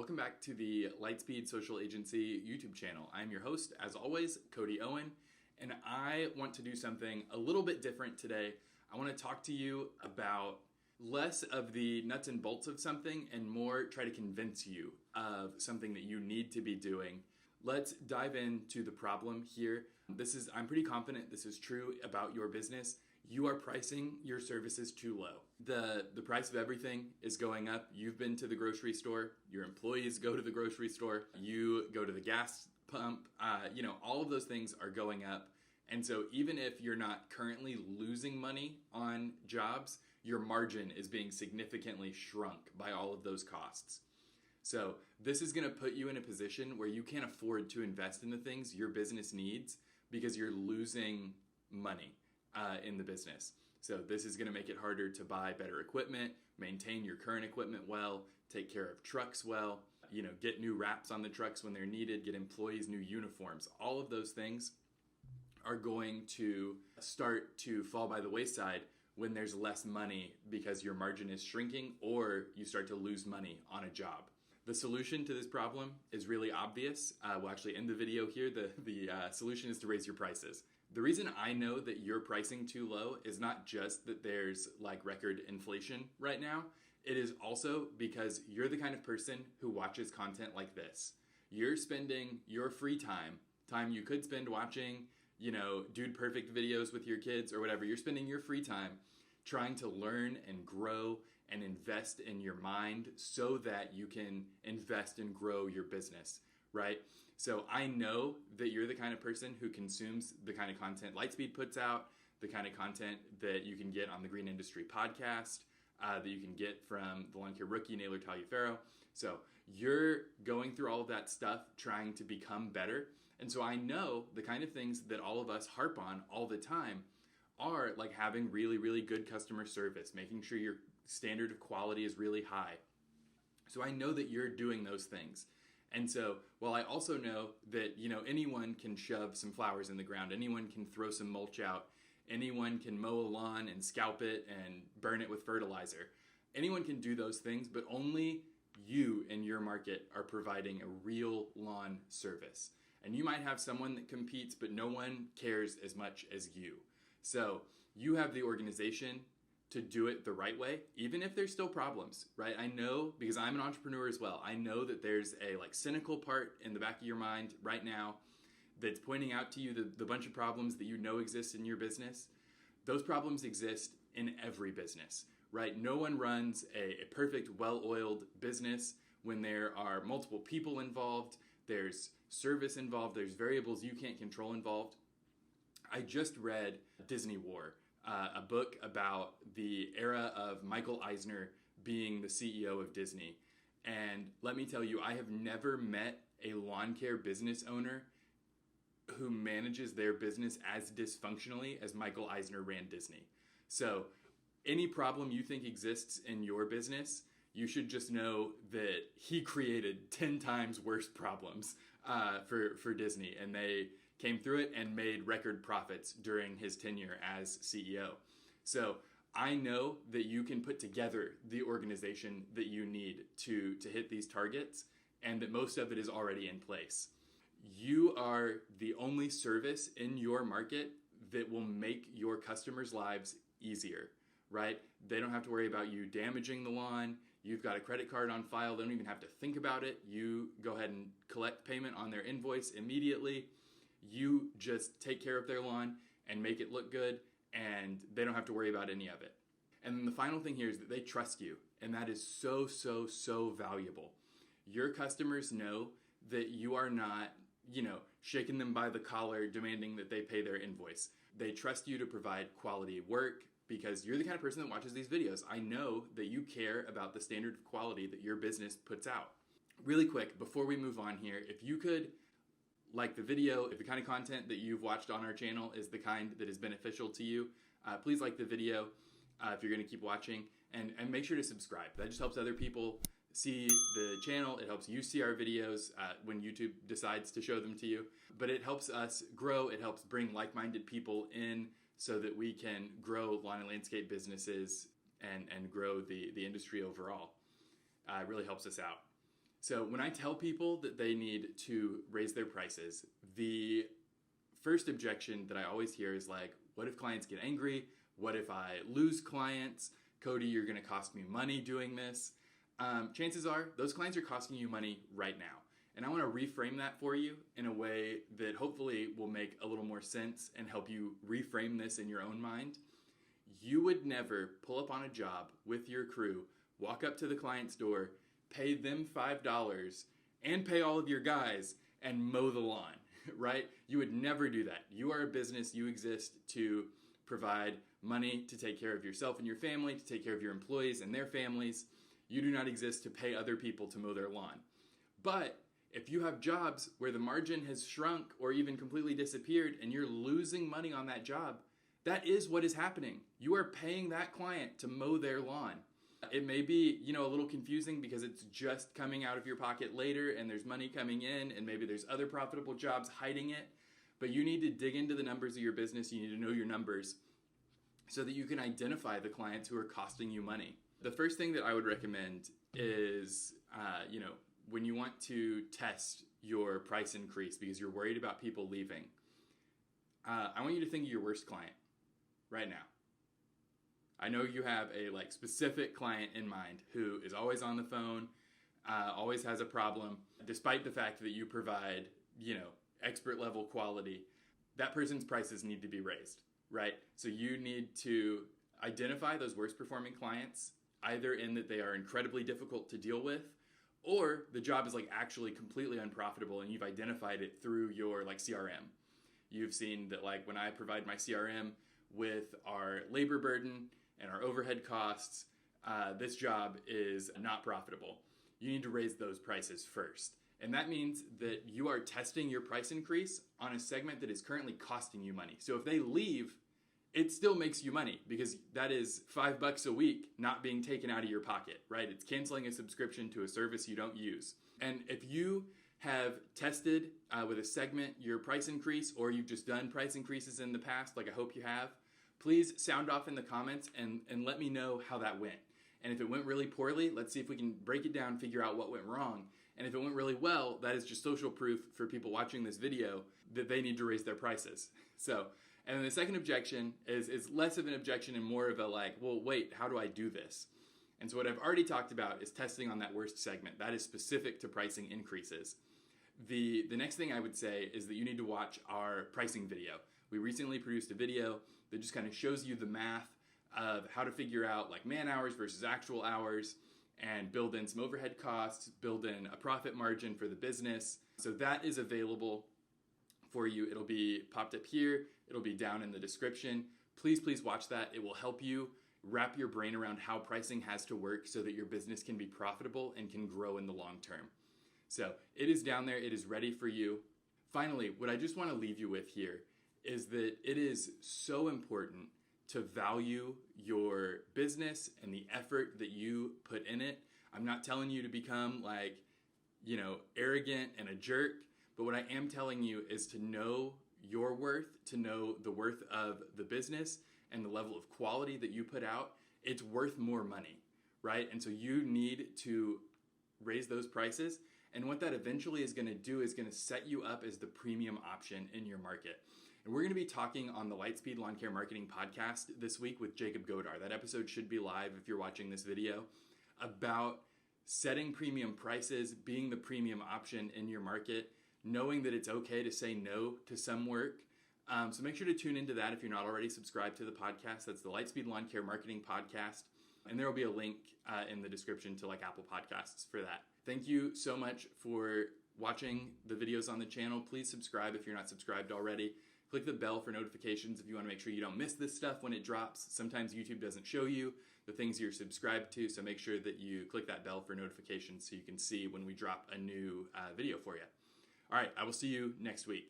Welcome back to the Lightspeed Social Agency YouTube channel. I'm your host, as always, Cody Owen, and I want to do something a little bit different today. I want to talk to you about less of the nuts and bolts of something and more try to convince you of something that you need to be doing. Let's dive into the problem here. I'm pretty confident this is true about your business. You are pricing your services too low. The price of everything is going up. You've been to the grocery store. Your employees go to the grocery store. You go to the gas pump. All of those things are going up. And so even if you're not currently losing money on jobs, your margin is being significantly shrunk by all of those costs. So this is going to put you in a position where you can't afford to invest in the things your business needs because you're losing money in the business. So this is going to make it harder to buy better equipment, maintain your current equipment well, take care of trucks well, get new wraps on the trucks when they're needed, get employees new uniforms. All of those things are going to start to fall by the wayside when there's less money because your margin is shrinking or you start to lose money on a job. The solution to this problem is really obvious. We'll actually end the video here. The solution is to raise your prices. The reason I know that you're pricing too low is not just that there's record inflation right now. It is also because you're the kind of person who watches content like this. You're spending your free time you could spend watching, Dude Perfect videos with your kids or whatever. You're spending your free time trying to learn and grow and invest in your mind so that you can invest and grow your business, right? So I know that you're the kind of person who consumes the kind of content Lightspeed puts out, the kind of content that you can get on the Green Industry podcast, that you can get from the Lawn Care Rookie, Naylor Taliaferro. So you're going through all of that stuff trying to become better. And so I know the kind of things that all of us harp on all the time are like having really, really good customer service, making sure your standard of quality is really high. So I know that you're doing those things. And so while I also know that, anyone can shove some flowers in the ground, anyone can throw some mulch out, anyone can mow a lawn and scalp it and burn it with fertilizer. Anyone can do those things, but only you in your market are providing a real lawn service. And you might have someone that competes, but no one cares as much as you. So you have the organization to do it the right way, even if there's still problems, right? I know, because I'm an entrepreneur as well, I know that there's a cynical part in the back of your mind right now that's pointing out to you the bunch of problems that you know exist in your business. Those problems exist in every business, right? No one runs a perfect, well-oiled business when there are multiple people involved, there's service involved, there's variables you can't control involved. I just read Disney War, a book about the era of Michael Eisner being the CEO of Disney. And let me tell you, I have never met a lawn care business owner who manages their business as dysfunctionally as Michael Eisner ran Disney. So any problem you think exists in your business, you should just know that he created 10 times worse problems for Disney, and they came through it and made record profits during his tenure as CEO. So I know that you can put together the organization that you need to hit these targets, and that most of it is already in place. You are the only service in your market that will make your customers' lives easier, right? They don't have to worry about you damaging the lawn. You've got a credit card on file. They don't even have to think about it. You go ahead and collect payment on their invoice immediately. You just take care of their lawn and make it look good, and they don't have to worry about any of it. And then the final thing here is that they trust you, and that is so, so, so valuable. Your customers know that you are not, shaking them by the collar, demanding that they pay their invoice. They trust you to provide quality work because you're the kind of person that watches these videos. I know that you care about the standard of quality that your business puts out. Really quick, before we move on here, if you could like the video, if the kind of content that you've watched on our channel is the kind that is beneficial to you, please like the video if you're going to keep watching, and make sure to subscribe. That just helps other people see the channel. It helps you see our videos when YouTube decides to show them to you. But it helps us grow. It helps bring like-minded people in so that we can grow lawn and landscape businesses and grow the industry overall. It really helps us out. So when I tell people that they need to raise their prices, the first objection that I always hear is like, what if clients get angry? What if I lose clients? Cody, you're going to cost me money doing this. Chances are those clients are costing you money right now. And I want to reframe that for you in a way that hopefully will make a little more sense and help you reframe this in your own mind. You would never pull up on a job with your crew, walk up to the client's door, pay them $5 and pay all of your guys and mow the lawn, right? You would never do that. You are a business. You exist to provide money to take care of yourself and your family, to take care of your employees and their families. You do not exist to pay other people to mow their lawn. But if you have jobs where the margin has shrunk or even completely disappeared and you're losing money on that job, that is what is happening. You are paying that client to mow their lawn. It may be, a little confusing because it's just coming out of your pocket later and there's money coming in and maybe there's other profitable jobs hiding it. But you need to dig into the numbers of your business. You need to know your numbers so that you can identify the clients who are costing you money. The first thing that I would recommend is, when you want to test your price increase because you're worried about people leaving, I want you to think of your worst client right now. I know you have a specific client in mind who is always on the phone, always has a problem, despite the fact that you provide, expert level quality. That person's prices need to be raised, right? So you need to identify those worst performing clients, either in that they are incredibly difficult to deal with, or the job is actually completely unprofitable and you've identified it through your CRM. You've seen that when I provide my CRM with our labor burden and our overhead costs, this job is not profitable. You need to raise those prices first. And that means that you are testing your price increase on a segment that is currently costing you money. So if they leave, it still makes you money because that is $5 a week not being taken out of your pocket, right? It's canceling a subscription to a service you don't use. And if you have tested with a segment your price increase, or you've just done price increases in the past, like I hope you have, please sound off in the comments and let me know how that went. And if it went really poorly, let's see if we can break it down, figure out what went wrong. And if it went really well, that is just social proof for people watching this video that they need to raise their prices. And then the second objection is less of an objection and more of a well, wait, how do I do this? And so what I've already talked about is testing on that worst segment. That is specific to pricing increases. The next thing I would say is that you need to watch our pricing video. We recently produced a video that just kind of shows you the math of how to figure out man hours versus actual hours and build in some overhead costs, build in a profit margin for the business. So that is available for you. It'll be popped up here. It'll be down in the description. Please watch that. It will help you wrap your brain around how pricing has to work so that your business can be profitable and can grow in the long term. So it is down there. It is ready for you. Finally, what I just want to leave you with here is that it is so important to value your business and the effort that you put in it. I'm not telling you to become arrogant and a jerk, but what I am telling you is to know your worth, to know the worth of the business and the level of quality that you put out. It's worth more money, right? And so you need to raise those prices. And what that eventually is going to do is going to set you up as the premium option in your market. And we're going to be talking on the Lightspeed Lawn Care Marketing Podcast this week with Jacob Godar. That episode should be live if you're watching this video, about setting premium prices, being the premium option in your market, knowing that it's okay to say no to some work. So make sure to tune into that if you're not already subscribed to the podcast. That's the Lightspeed Lawn Care Marketing Podcast. And there will be a link in the description to Apple Podcasts for that. Thank you so much for watching the videos on the channel. Please subscribe if you're not subscribed already. Click the bell for notifications if you want to make sure you don't miss this stuff when it drops. Sometimes YouTube doesn't show you the things you're subscribed to, so make sure that you click that bell for notifications so you can see when we drop a new video for you. All right, I will see you next week.